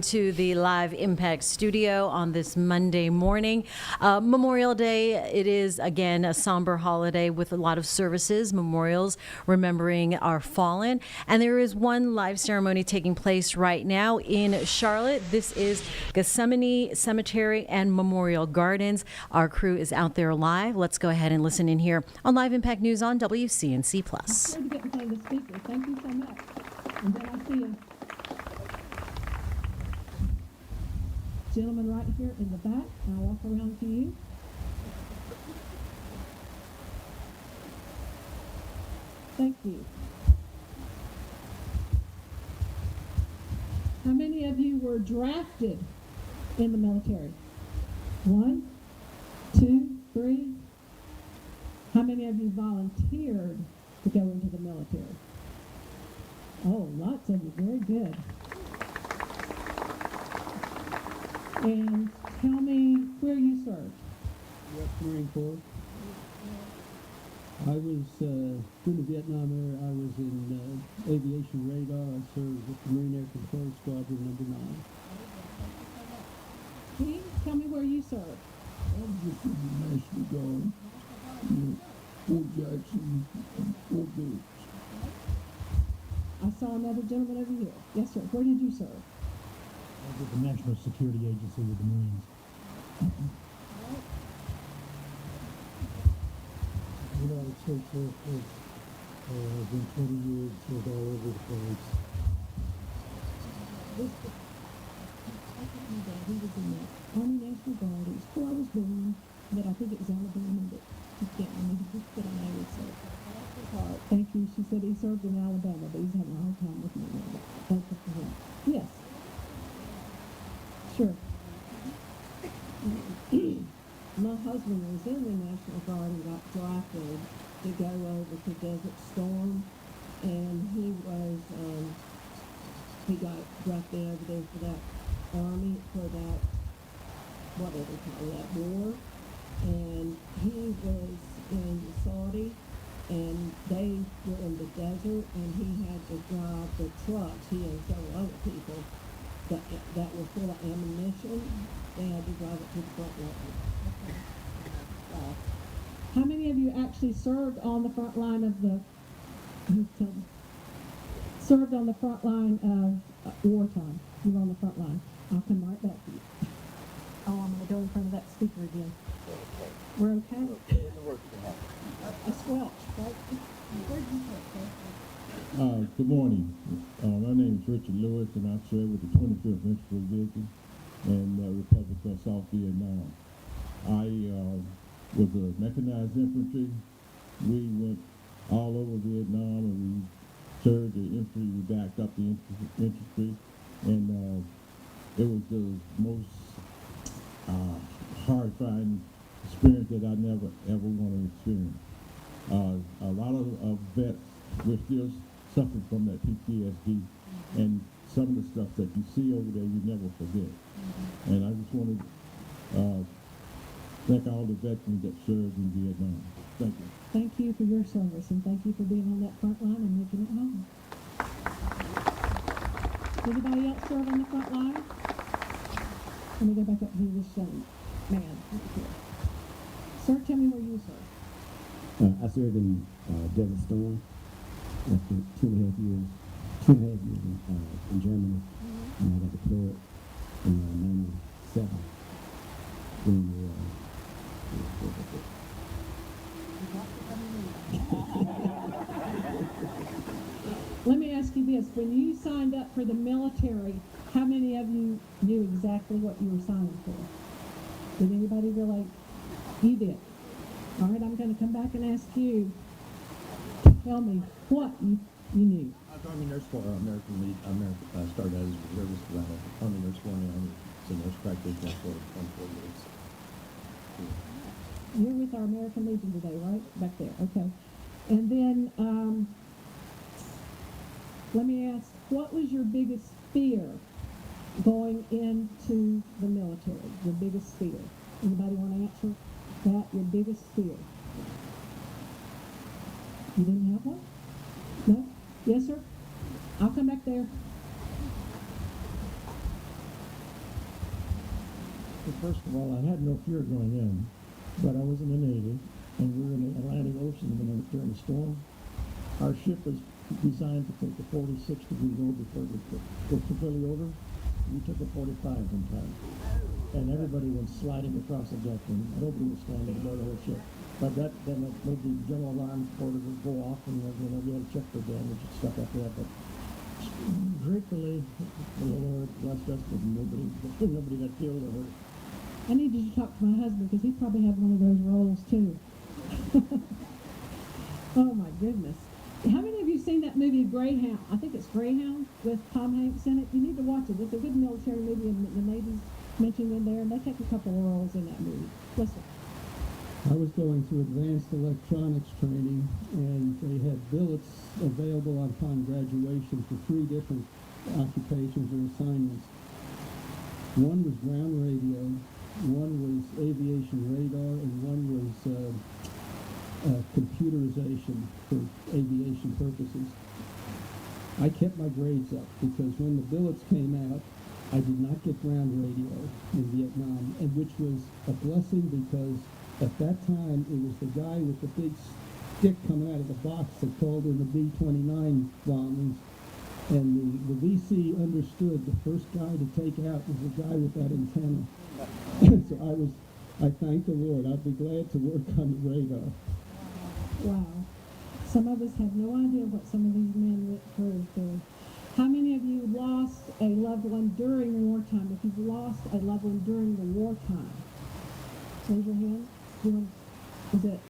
To the Live Impact studio on this Monday morning. Memorial Day, it is again a somber holiday with a lot of services, memorials, remembering our fallen. And there is one live ceremony taking place right now in Charlotte. This is Gethsemane Cemetery and Memorial Gardens. Our crew is out there live. Let's go ahead and listen in here on Live Impact News on WCNC+. Where to get behind the speaker. Thank you so much. And then I see a gentleman right here in the back. I'll walk around to you. Thank you. How many of you were drafted in the military? 1, 2, 3. How many of you volunteered to go into the military? Oh, lots of you. Very good. And tell me where you served. U.S. Marine Corps. I was in the Vietnam era. I was in aviation radar. I served with the Marine Air Control Squadron number 9. King, tell me where you served. I was just in the National Guard, Fort Jackson, and Fort Dix. I saw another gentleman over here. Yes, sir. Where did you serve? I was at the National Security Agency with the Marines. United States Air Force. I've been 20 years, served all over the place. My dad, he was in the Army National Guard. It was before I was born, but I think it was Alabama that he can't remember, but I know he served. Thank you. She said he served in Alabama, but he's having a hard time with me now. Thank you for him. Yes. Sure. My husband was in the National Guard and got drafted to go over to Desert Storm, and he got drafted over there for that army, for that, what do they call that, war, and he was in Saudi, and they were in the desert, and he had to drive the trucks, he and several other people, that were full of ammunition. They had to drive it to the front line. How many of you actually served on the front line of the, served on the front line of wartime? You were on the front line. I'll come right back to you. Oh, I'm going to go in front of that speaker again. We're okay? A squelch, right? Where'd you serve, sir? Good morning. My name is Richard Lewis, and I serve with the 25th Infantry Division in the Republic of South Vietnam. I was a mechanized infantry. We went all over Vietnam, and we served the infantry. We backed up the infantry, and it was the most horrifying experience that I never ever want to experience. A lot of vets, we're still suffering from that PTSD, and some of the stuff that you see over there you never forget. And I just want to thank all the veterans that served in Vietnam. Thank you. Thank you for your service, and thank you for being on that front line and making it home. Anybody else serve on the front line? Let me go back up to this young man right here. Sir, tell me where you served. I served in Desert Storm after 2.5 years. 2.5 years in Germany. And I got deployed in 97 during the Let me ask you this. When you signed up for the military, how many of you knew exactly what you were signing for? Did anybody relate? You did. All right, I'm going to come back and ask you to tell me what you knew. I was Army Nurse Corps, started as a reservist, Army Nurse Corps, and I was a nurse practitioner for 24 years. You're with our American Legion today, right? Back there, okay. And then, let me ask, what was your biggest fear going into the military? Your biggest fear? Anybody want to answer that? Your biggest fear? You didn't have one? No? Yes, sir? I'll come back there. First of all, I had no fear going in, but I was in the Navy, and we were in the Atlantic Ocean during a storm. Our ship was designed to take a 46-degree load before it would go completely over. We took a 45 one time, and everybody went sliding across the deck, and nobody was standing aboard the whole ship. But then it made the general alarm order would go off, and we had to check for damage and stuff like that. But gratefully, the Lord blessed us with nobody got killed or hurt. I need you to talk to my husband because he probably had one of those roles too. Oh my goodness. How many of you seen that movie Greyhound? I think it's Greyhound with Tom Hanks in it. You need to watch it. It's a good military movie, and the Navy's mentioned in there, and they take a couple of roles in that movie. Listen. I was going through advanced electronics training, and they had billets available upon graduation for 3 different occupations or assignments. One was ground radio, one was aviation radar, and one was computerization for aviation purposes. I kept my grades up because when the billets came out, I did not get ground radio in Vietnam, and which was a blessing because at that time it was the guy with the big stick coming out of the box that called in the B-29 bombings, and the VC understood the first guy to take out was the guy with that antenna. So I thank the Lord. I'd be glad to work on the radar. Wow. Some of us have no idea what some of these men went through. How many of you lost a loved one during wartime? If you've lost a loved one during the wartime, raise your hand. Is it